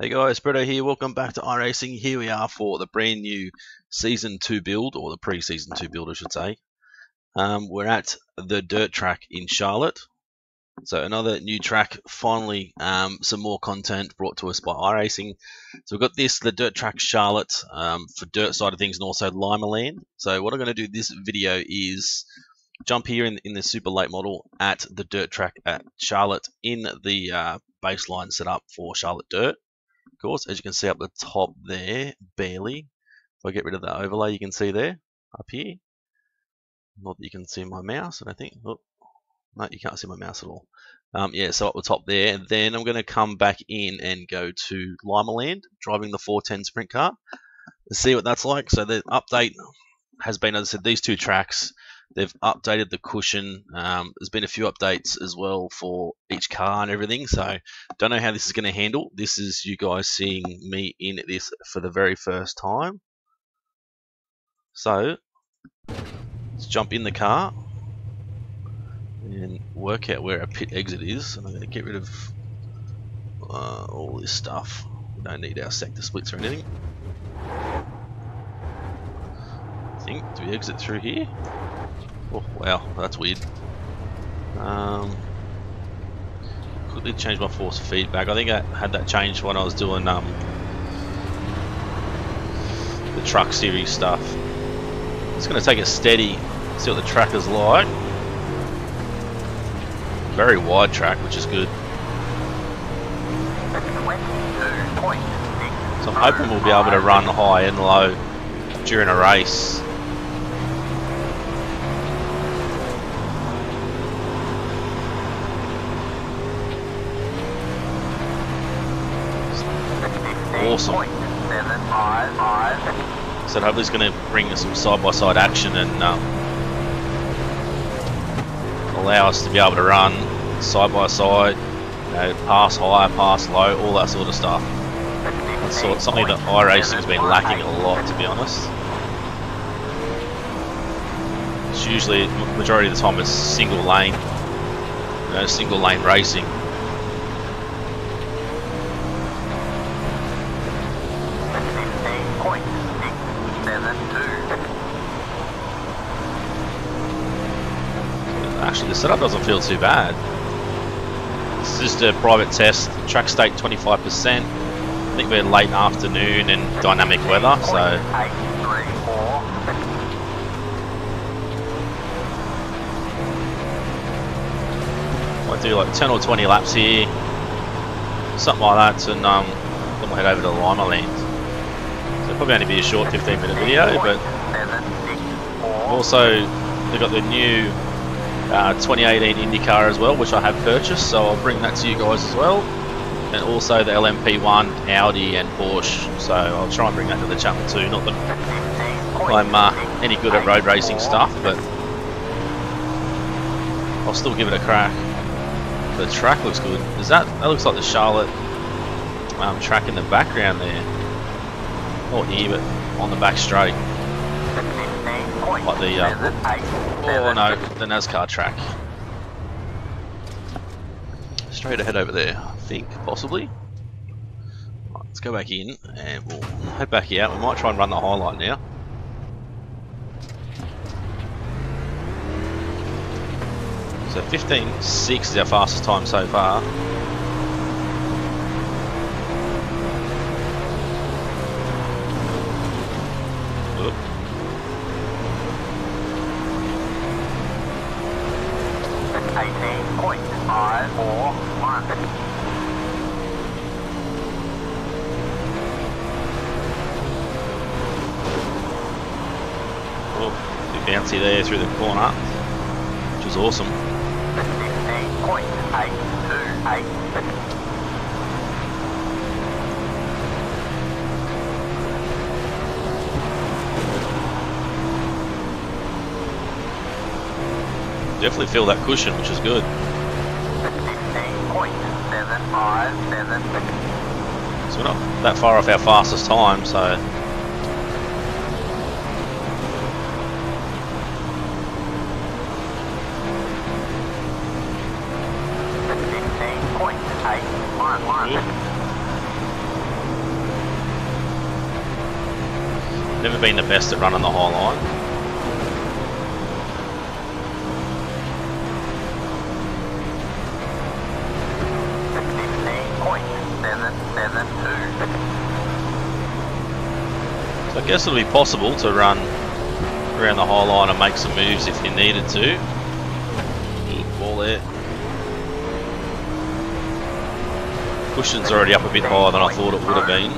Hey guys, Bredo here. Welcome back to iRacing. Here we are for the brand new Season 2 build, or the pre-Season 2 build I should say. We're at the dirt track in Charlotte. So another new track, finally some more content brought to us by iRacing. So we've got the dirt track Charlotte for dirt side of things, and also Limaland. So what I'm going to do this video is jump here in the super late model at the dirt track at Charlotte in the baseline setup for Charlotte Dirt. Of course, as you can see up the top there, barely. If I get rid of the overlay, you can see there, up here. Not that you can see my mouse, I don't think. Oh, no, you can't see my mouse at all. Yeah, so up the top there. And then I'm going to come back in and go to Limaland, driving the 410 sprint car. Let's see what that's like. So the update has been, as I said, these two tracks. They've updated the cushion. There's been a few updates as well for each car and everything. So don't know how this is going to handle. This is you guys seeing me in this for the very first time. So let's jump in the car and work out where our pit exit is. And I'm going to get rid of all this stuff. We don't need our sector splits or anything. I think, do we exit through here? Oh wow, that's weird. Quickly change my force feedback. I think I had that changed when I was doing the truck series stuff. Just going to take it steady, see what the track is like. Very wide track, which is good. So I'm hoping we'll be able to run high and low during a race. Awesome. So hopefully it's going to bring us some side-by-side action and allow us to be able to run side-by-side, you know, pass high, pass low, all that sort of stuff. That's something that iRacing has been lacking a lot, to be honest. It's usually, majority of the time, it's single lane, you know, single lane racing. Actually, the setup doesn't feel too bad. It's just a private test. Track state 25%. I think we're late afternoon and dynamic weather, so might do like 10 or 20 laps here, something like that, and then we'll head over to Limaland. So it'll probably only be a short 15-minute video, but also they've got the new 2018 IndyCar as well, which I have purchased, so I'll bring that to you guys as well, and also the LMP1, Audi and Porsche, so I'll try and bring that to the channel too. Not that I'm any good at road racing stuff, but I'll still give it a crack. The track looks good. That looks like the Charlotte track in the background there, or here, but on the back straight. Like the oh no, the NASCAR track. Straight ahead over there, I think, possibly. Right, let's go back in and we'll head back out. We might try and run the highlight now. So 15.6 is our fastest time so far. Oop. Oh, bit bouncy there through the corner, which is awesome. 15.828. Definitely feel that cushion, which is good. 15.757. So we're not that far off our fastest time, so Never been the best at running the high line. So I guess it'll be possible to run around the high line and make some moves if you needed to. Good ball there. Cushion's already up a bit higher than I thought it would have been.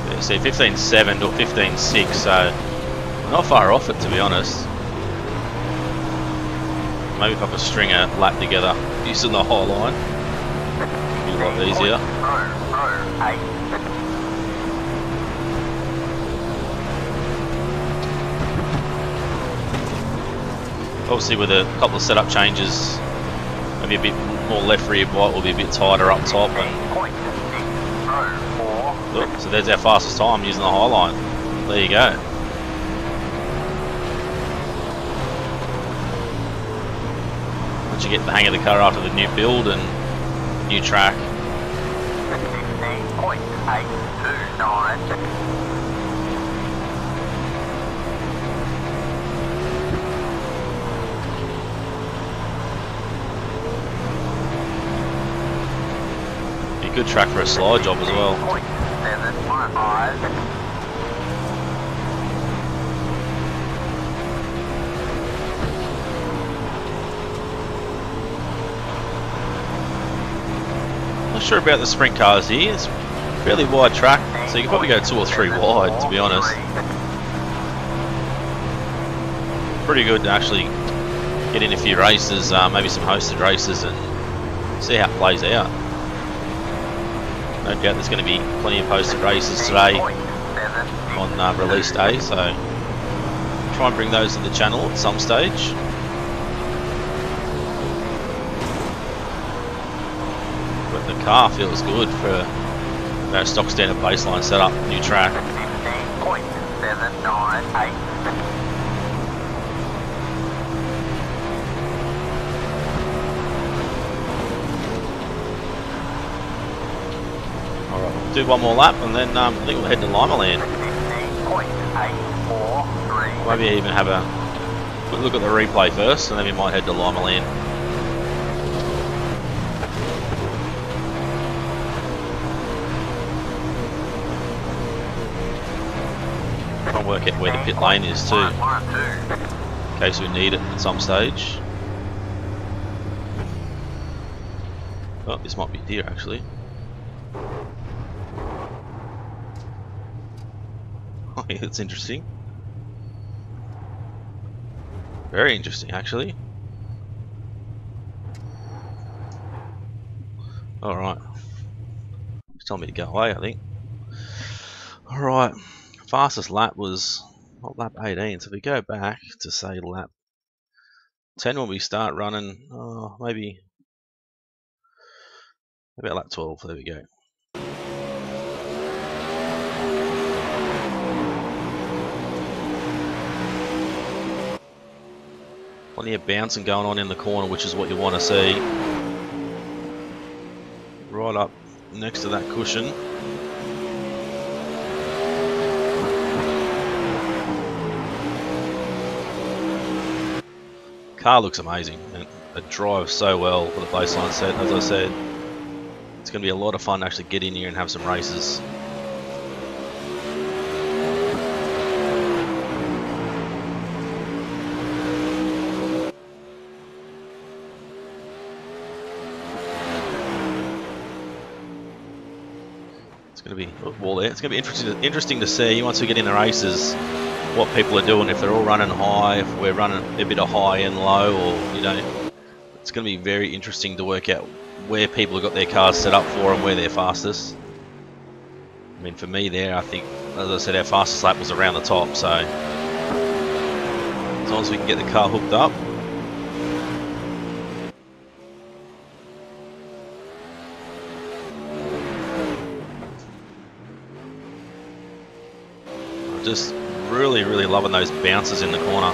Yeah, see, 15.7 to 15.6, so not far off it, to be honest. Maybe if I could string a lap together using the high line, it'd be a lot easier. Obviously with a couple of setup changes, maybe a bit more left rear bite will be a bit tighter up top. And look, so there's our fastest time using the high line. There you go. Once you get the hang of the car after the new build and new track. 15.829. Good track for a slide job as well. Not sure about the sprint cars here. It's a fairly wide track, so you can probably go 2 or 3 wide, to be honest. Pretty good to actually get in a few races, maybe some hosted races, and see how it plays out. No doubt there's going to be plenty of hosted races today on release day, so try and bring those to the channel at some stage. But the car feels good for a stock standard baseline setup, new track. 15.798. Do one more lap and then I think we'll head to Limaland. Maybe even have a quick look at the replay first and then we might head to Limaland. Try and work out where the pit lane is too, in case we need it at some stage. Oh, this might be here actually. Oh, yeah, that's interesting. Very interesting, actually. Alright. It's telling me to go away, I think. Alright. Fastest lap was what, lap 18. So if we go back to say lap 10 when we start running, maybe about lap 12. There we go. Plenty of bouncing going on in the corner, which is what you want to see. Right up next to that cushion. Car looks amazing and it drives so well for the baseline set. As I said, it's going to be a lot of fun to actually get in here and have some races. It's going to be interesting to see once we get in the races what people are doing, if they're all running high, if we're running a bit of high and low, or you know, it's going to be very interesting to work out where people have got their cars set up for and where they're fastest. I mean, for me there, I think, as I said, our fastest lap was around the top, so as long as we can get the car hooked up. just really, really loving those bounces in the corner.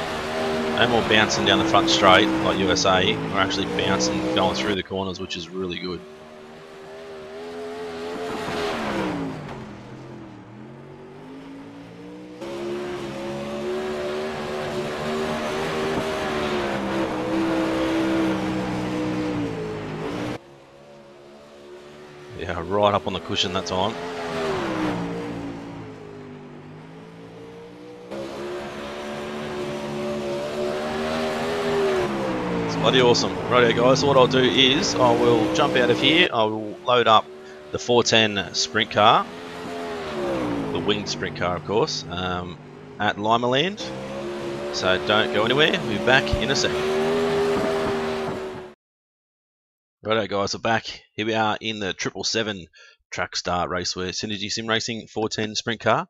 No more bouncing down the front straight like USA. We're actually bouncing, going through the corners, which is really good. Yeah, right up on the cushion that time. It's bloody awesome. Righto guys, so what I'll do is I will jump out of here. I will load up the 410 sprint car, the winged sprint car of course, at Limaland. So don't go anywhere, we'll be back in a second. Righto guys, we're back. Here we are in the 777 track start raceway Synergy Sim Racing 410 sprint car,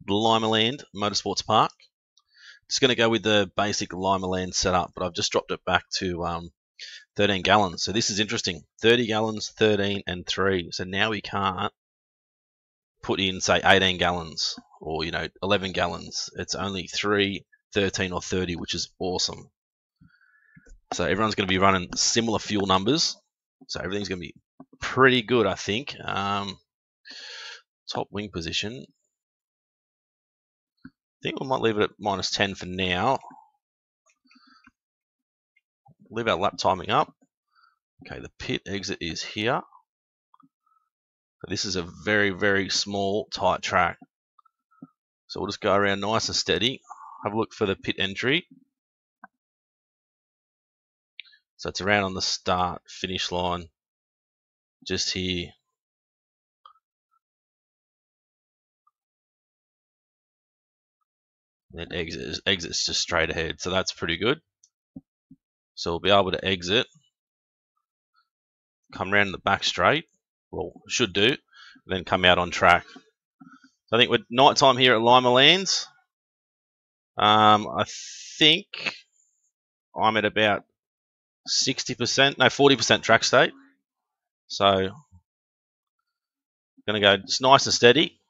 Limaland Motorsports Park. Just going to go with the basic Limaland setup, but I've just dropped it back to 13 gallons. So this is interesting. 30 gallons, 13 and 3. So now we can't put in, say, 18 gallons or, 11 gallons. It's only 3, 13 or 30, which is awesome. So everyone's going to be running similar fuel numbers. So everything's going to be pretty good, I think. Top wing position. I think we might leave it at -10 for now. Leave our lap timing up. Okay, the pit exit is here. This is a very, very small, tight track. So we'll just go around nice and steady. Have a look for the pit entry. So it's around on the start finish line, just here. And exits just straight ahead. So that's pretty good. So we'll be able to exit, come around the back straight. Well, should do. Then come out on track. So I think with night time here at Limaland, I think I'm at about 60%, no, 40% track state. So I'm going to go just nice and steady.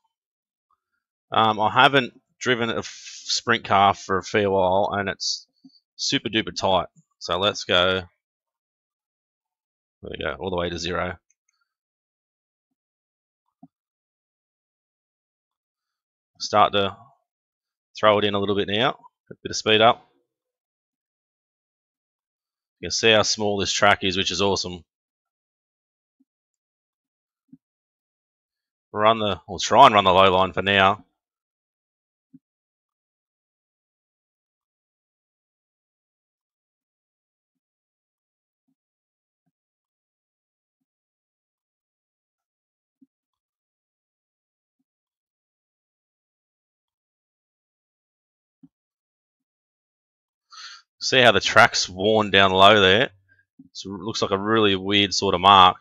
I haven't driven a sprint car for a fair while, and it's super duper tight. So let's go. There we go, all the way to 0. Start to throw it in a little bit now. A bit of speed up. You can see how small this track is, which is awesome. We'll try and run the low line for now. See how the track's worn down low there? It looks like a really weird sort of mark.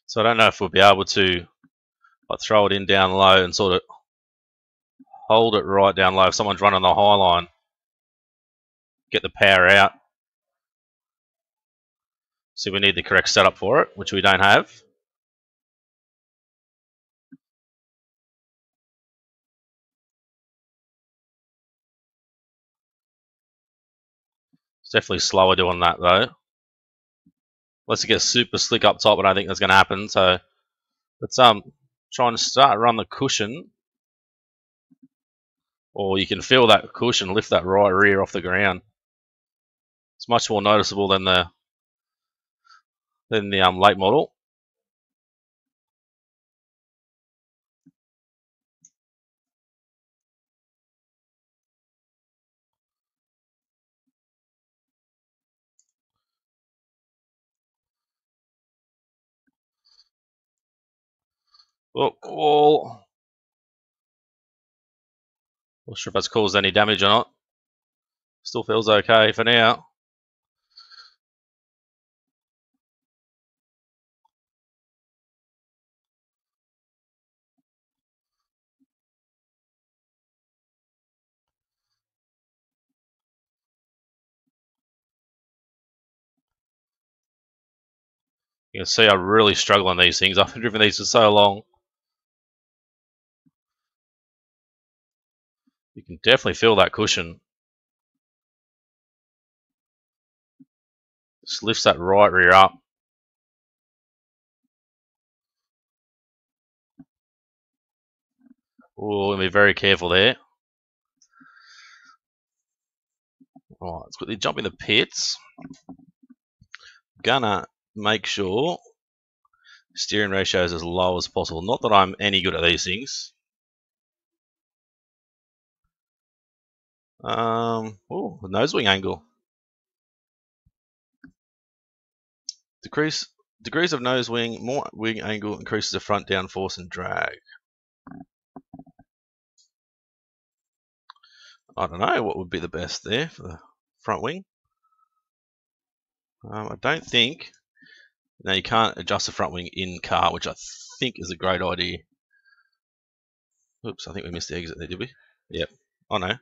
So I don't know if we'll be able to throw it in down low and sort of hold it right down low if someone's running the high line. Get the power out. So we need the correct setup for it, which we don't have. It's definitely slower doing that though. Unless it gets super slick up top, but I don't think that's going to happen. So let's try and start run the cushion, or you can feel that cushion lift that right rear off the ground. It's much more noticeable than the late model. Oh, not sure if that's caused any damage or not. Still feels okay for now. You can see I really struggle on these things. I've driven these for so long. You can definitely feel that cushion. Just lifts that right rear up. Oh, be very careful there. Alright, let's quickly jump in the pits. Gonna make sure steering ratio is as low as possible. Not that I'm any good at these things. Oh, the nose wing angle. Degrees of nose wing, more wing angle increases the front downforce and drag. I don't know what would be the best there for the front wing. I don't think. Now you can't adjust the front wing in car, which I think is a great idea. Oops, I think we missed the exit there, did we? Yep. Oh no.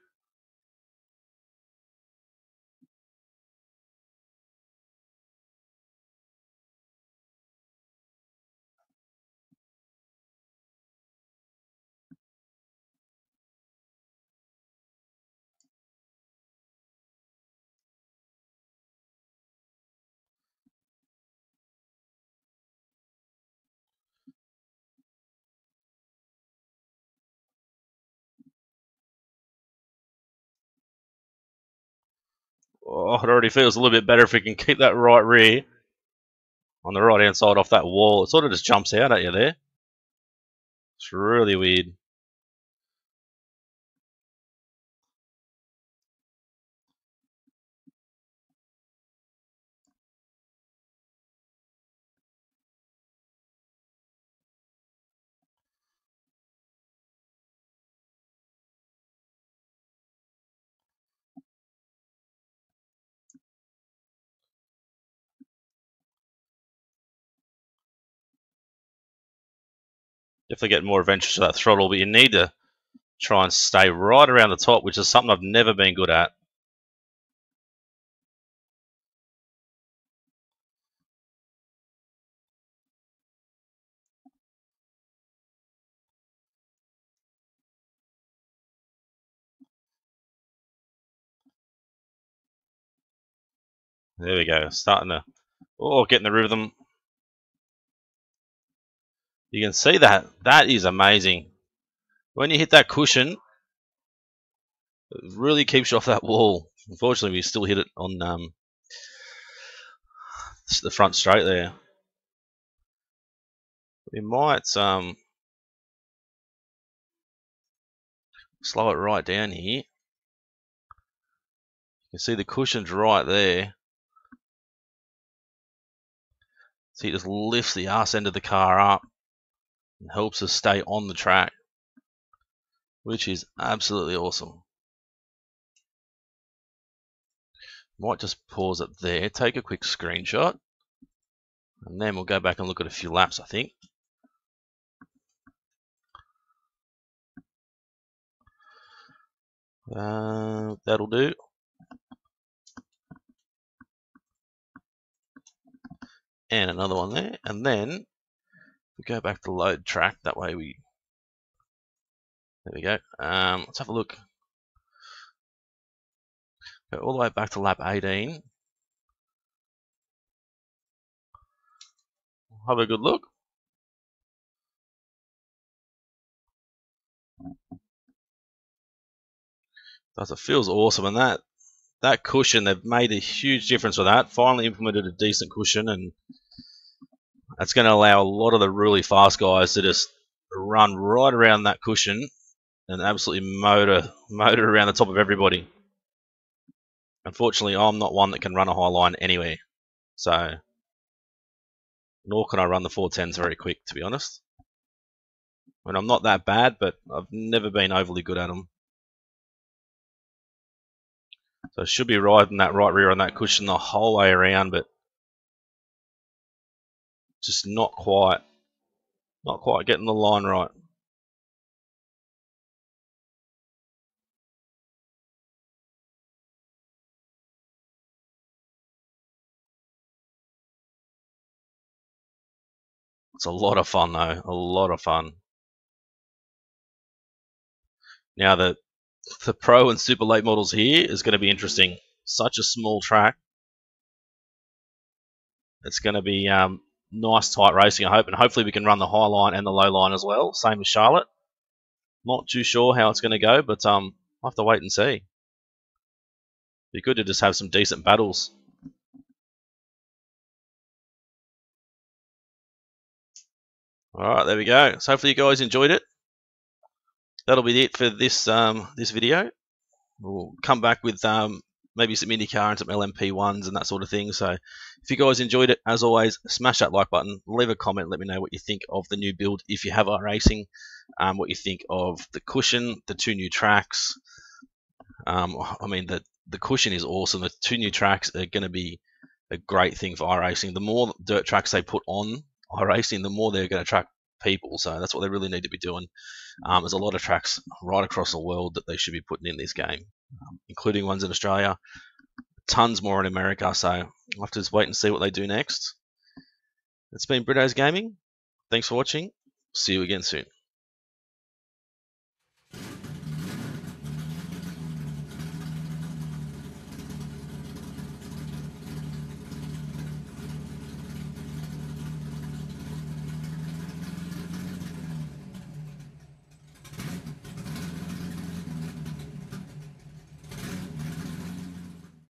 Oh, it already feels a little bit better if we can keep that right rear on the right hand side off that wall. It sort of just jumps out at you there. It's really weird. Definitely get more adventurous with that throttle, but you need to try and stay right around the top, which is something I've never been good at. There we go, starting to, getting the rhythm. You can see that. That is amazing. When you hit that cushion, it really keeps you off that wall. Unfortunately, we still hit it on the front straight there. We might slow it right down here. You can see the cushion's right there. So it just lifts the arse end of the car up and helps us stay on the track, which is absolutely awesome. Might just pause it there, take a quick screenshot, and then we'll go back and look at a few laps, I think. That'll do. And another one there, and then we go back to load track. That way there we go. Let's have a look. Go all the way back to lap 18. Have a good look. It feels awesome, and that cushion, they've made a huge difference with that. Finally implemented a decent cushion, and that's going to allow a lot of the really fast guys to just run right around that cushion and absolutely motor around the top of everybody. Unfortunately, I'm not one that can run a high line anywhere, so nor can I run the 410s very quick, to be honest. I mean, I'm not that bad, but I've never been overly good at them. So I should be riding that right rear on that cushion the whole way around, but just not quite getting the line right. It's a lot of fun though, a lot of fun. Now the Pro and Super Late models here is going to be interesting. Such a small track. It's going to be nice tight racing, I hope, and hopefully we can run the high line and the low line as well, same as Charlotte. Not too sure how it's going to go, but I'll have to wait and see. Be good to just have some decent battles. Alright, there we go. So hopefully you guys enjoyed it. That'll be it for this this video. We'll come back with maybe some IndyCar and some LMP1s and that sort of thing. So if you guys enjoyed it, as always, smash that like button, leave a comment, let me know what you think of the new build if you have iRacing, what you think of the cushion, the 2 new tracks. I mean, the cushion is awesome. The 2 new tracks are going to be a great thing for iRacing. The more dirt tracks they put on iRacing, the more they're going to attract people. So that's what they really need to be doing. There's a lot of tracks right across the world that they should be putting in this game, including ones in Australia, tons more in America. So I'll have to just wait and see what they do next. It's been Brito's Gaming. Thanks for watching. See you again soon.